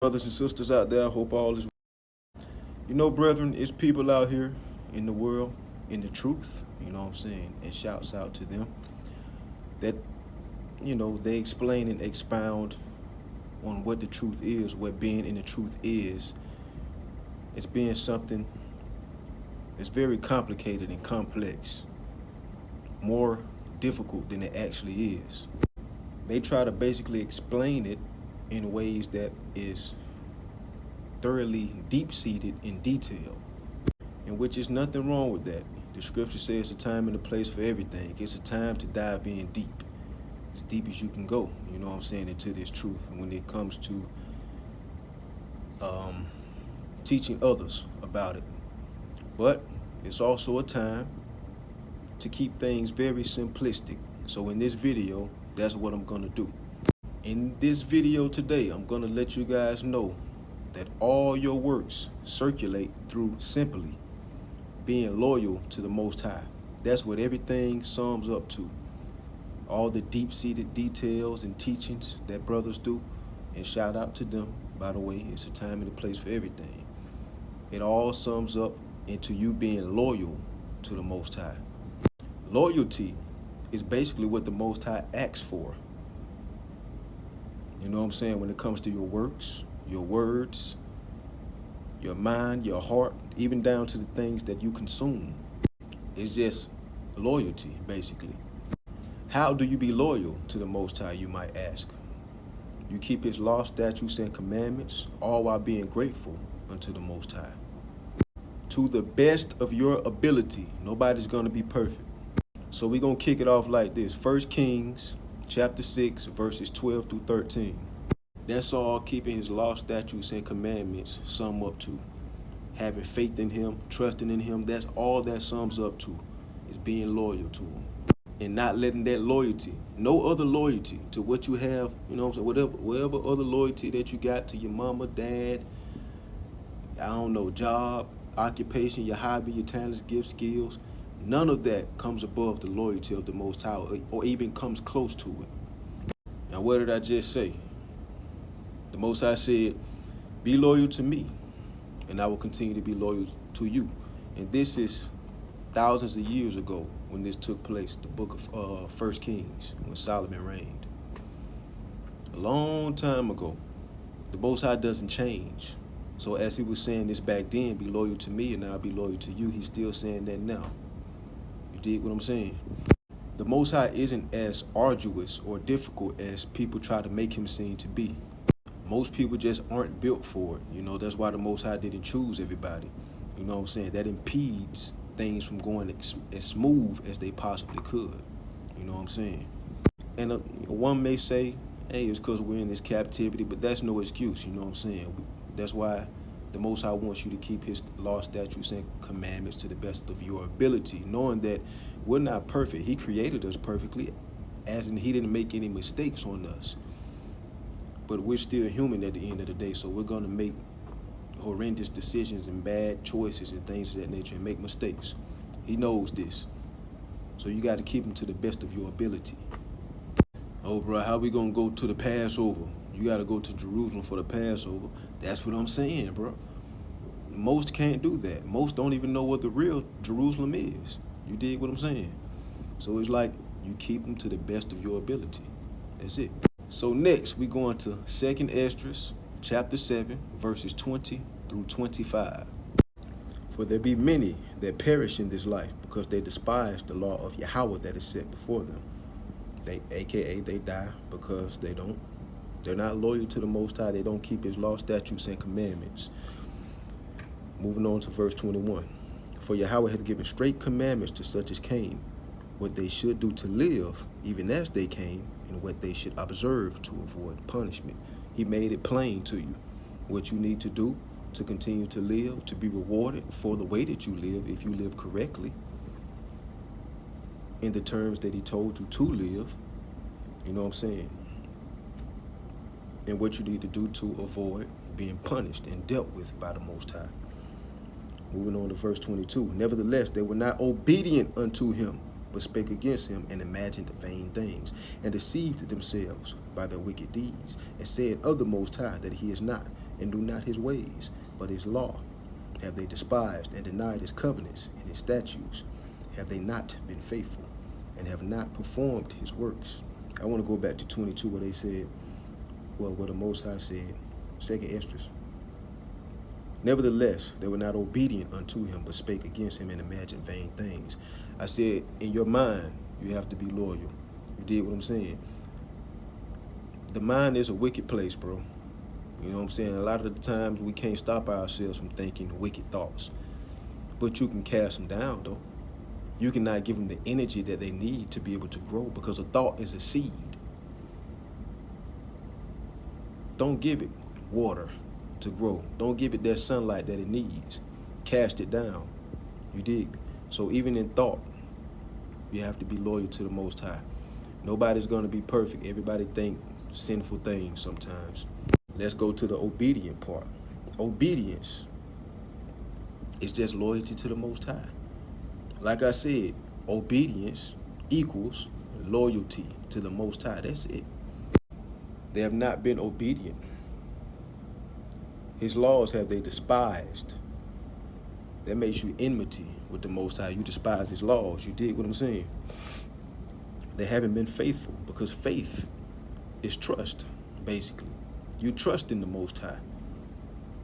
Brothers and sisters out there, I hope all is well. Brethren, it's people out here in the world, in the truth, you know what I'm saying? And shouts out to them that, they explain and expound on what the truth is, what being in the truth is. It's being something that's very complicated and complex, more difficult than it actually is. They try to basically explain it in ways that is thoroughly deep-seated in detail, in which is nothing wrong with that. The scripture says it's a time and a place for everything. It's a time to dive in deep, as deep as you can go, you know what I'm saying, into this truth. And when it comes to teaching others about it. But it's also a time to keep things very simplistic. So in this video, that's what I'm gonna do. In this video today, I'm going to let you guys know that all your works circulate through simply being loyal to the Most High. That's what everything sums up to. All the deep-seated details and teachings that brothers do, and shout out to them, by the way, it's a time and a place for everything. It all sums up into you being loyal to the Most High. Loyalty is basically what the Most High asks for. You know what I'm saying? When it comes to your works, your words, your mind, your heart, even down to the things that you consume. It's just loyalty, basically. How do you be loyal to the Most High, you might ask? You keep his law, statutes, and commandments, all while being grateful unto the Most High. To the best of your ability. Nobody's going to be perfect. So we're going to kick it off like this. 1 Kings chapter 6, verses 12 through 13. That's all keeping his law, statutes, and commandments sum up to. Having faith in him, trusting in him, that's all that sums up to, is being loyal to him. And not letting that loyalty, no other loyalty to what you have, whatever other loyalty that you got to your mama, dad, job, occupation, your hobby, your talents, gifts, skills, none of that comes above the loyalty of the Most High, or even comes close to it. Now, what did I just say? The Most High said, be loyal to me, and I will continue to be loyal to you. And this is thousands of years ago when this took place, the book of 1 Kings, when Solomon reigned. A long time ago. The Most High doesn't change. So as he was saying this back then, be loyal to me, and I'll be loyal to you, he's still saying that now. You dig what I'm saying? The Most High isn't as arduous or difficult as people try to make him seem to be. Most people just aren't built for it. That's why the Most High didn't choose everybody. You know what I'm saying? That impedes things from going as smooth as they possibly could. You know what I'm saying? And one may say, hey, it's because we're in this captivity, but that's no excuse. You know what I'm saying? That's why the Most High wants you to keep his law, statutes, and commandments to the best of your ability, knowing that we're not perfect. He created us perfectly, as in he didn't make any mistakes on us. But we're still human at the end of the day, so we're going to make horrendous decisions and bad choices and things of that nature and make mistakes. He knows this. So you got to keep him to the best of your ability. Oh, bro, how we going to go to the Passover? You got to go to Jerusalem for the Passover. That's what I'm saying, bro. Most can't do that. Most don't even know what the real Jerusalem is. You dig what I'm saying? So it's like you keep them to the best of your ability. That's it. So next, we go into 2nd Esdras, chapter 7, verses 20 through 25. For there be many that perish in this life because they despise the law of Yahweh that is set before them. They die because they're not loyal to the Most High. They don't keep his law, statutes, and commandments. Moving on to verse 21. For Yahweh hath given straight commandments to such as came, what they should do to live, even as they came, and what they should observe to avoid punishment. He made it plain to you what you need to do to continue to live, to be rewarded for the way that you live, if you live correctly, in the terms that he told you to live. You know what I'm saying? And what you need to do to avoid being punished and dealt with by the Most High. Moving on to verse 22. Nevertheless, they were not obedient unto him, but spake against him, and imagined vain things, and deceived themselves by their wicked deeds, and said of the Most High that he is not, and do not his ways, but his law have they despised, and denied his covenants and his statutes. Have they not been faithful, and have not performed his works? I want to go back to 22 where they said, well, where the Most High said, second Esdras, nevertheless, they were not obedient unto him, but spake against him and imagined vain things. I said, in your mind, you have to be loyal. You did what I'm saying? The mind is a wicked place, bro. You know what I'm saying? A lot of the times we can't stop ourselves from thinking wicked thoughts. But you can cast them down, though. You cannot give them the energy that they need to be able to grow, because a thought is a seed. Don't give it water to grow. Don't give it that sunlight that it needs. Cast it down. You dig me? So even in thought, you have to be loyal to the Most High. Nobody's going to be perfect. Everybody think sinful things sometimes. Let's go to the obedient part. Obedience is just loyalty to the Most High. Like I said, obedience equals loyalty to the Most High. That's it. They have not been obedient. His laws have they despised. That makes you enmity with the Most High. You despise his laws. You dig what I'm saying? They haven't been faithful, because faith is trust, basically. You trust in the Most High,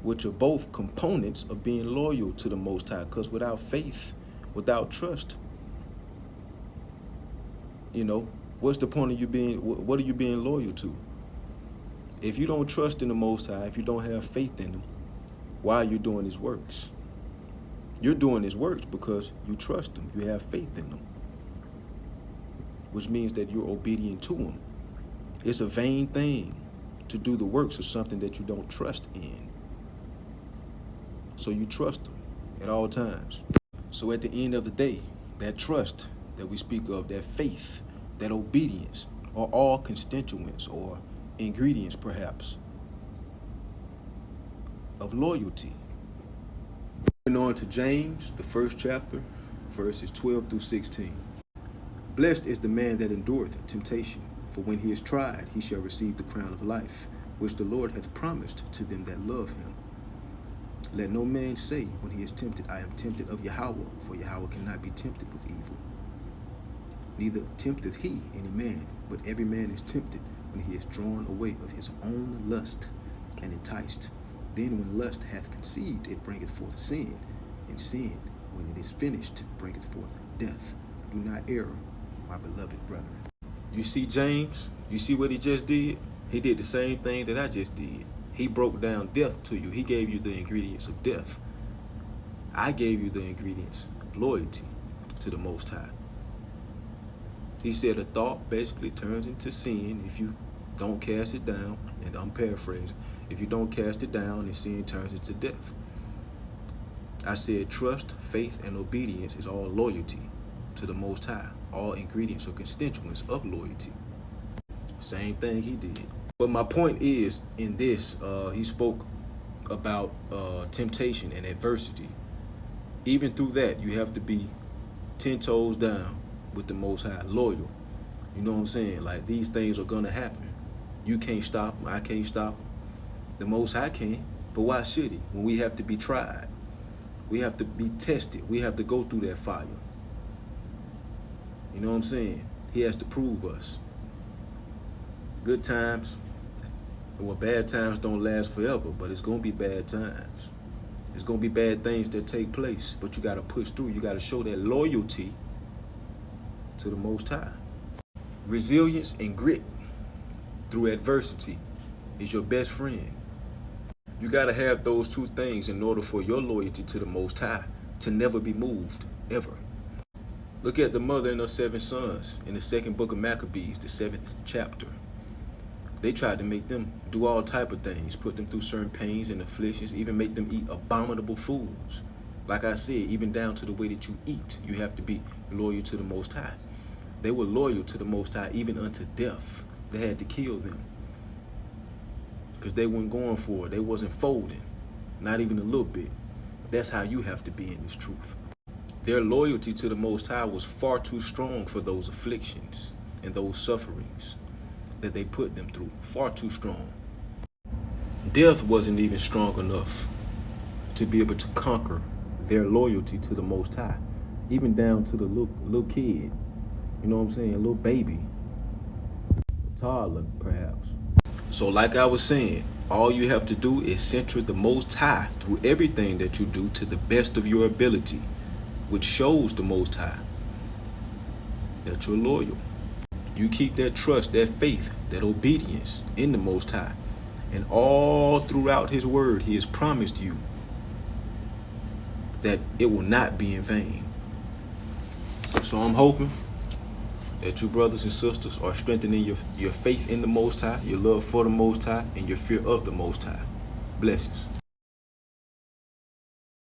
which are both components of being loyal to the Most High, because without faith, without trust, you know, what's the point of you being, what are you being loyal to? If you don't trust in the Most High, if you don't have faith in him, why are you doing his works? You're doing his works because you trust him, you have faith in him, which means that you're obedient to him. It's a vain thing to do the works of something that you don't trust in. So you trust him at all times. So at the end of the day, that trust that we speak of, that faith, that obedience, are all constituents or ingredients, perhaps, of loyalty. Moving on to James, the 1st chapter, verses 12 through 16. Blessed is the man that endureth temptation, for when he is tried, he shall receive the crown of life, which the Lord hath promised to them that love him. Let no man say when he is tempted, I am tempted of Yahweh, for Yahweh cannot be tempted with evil. Neither tempteth he any man, but every man is tempted when he is drawn away of his own lust and enticed. Then when lust hath conceived, it bringeth forth sin, and sin, when it is finished, bringeth forth death. Do not err, my beloved brethren. You see James? You see what he just did? He did the same thing that I just did. He broke down death to you. He gave you the ingredients of death. I gave you the ingredients of loyalty to the Most High. He said a thought basically turns into sin if you don't cast it down, and I'm paraphrasing. If you don't cast it down, then sin turns into death. I said trust, faith, and obedience is all loyalty to the Most High. All ingredients or constituents of loyalty. Same thing he did. But my point is, in this, he spoke about temptation and adversity. Even through that, you have to be 10 toes down with the Most High, loyal. You know what I'm saying? Like, these things are going to happen. You can't stop them. I can't stop them. The Most High can, but why should he? When we have to be tried, we have to be tested. We have to go through that fire. You know what I'm saying? He has to prove us. Good times, well, bad times don't last forever, but it's going to be bad times. It's going to be bad things that take place, but you got to push through. You got to show that loyalty to the Most High. Resilience and grit through adversity is your best friend. You got to have those two things in order for your loyalty to the Most High to never be moved, ever. Look at the mother and her 7 sons in the 2nd book of Maccabees, the 7th chapter. They tried to make them do all type of things, put them through certain pains and afflictions, even make them eat abominable foods. Like I said, even down to the way that you eat, you have to be loyal to the Most High. They were loyal to the Most High even unto death. They had to kill them because they weren't going for it. They wasn't folding, not even a little bit. That's how you have to be in this truth. Their loyalty to the Most High was far too strong for those afflictions and those sufferings that they put them through. Far too strong. Death wasn't even strong enough to be able to conquer their loyalty to the Most High, even down to the little kid. You know what I'm saying? A little baby, a toddler, perhaps. So, like I was saying, all you have to do is center the Most High through everything that you do to the best of your ability, which shows the Most High that you're loyal. You keep that trust, that faith, that obedience in the Most High. And all throughout His Word, He has promised you that it will not be in vain. So I'm hoping that you brothers and sisters are strengthening your faith in the Most High, your love for the Most High, and your fear of the Most High. Blessings.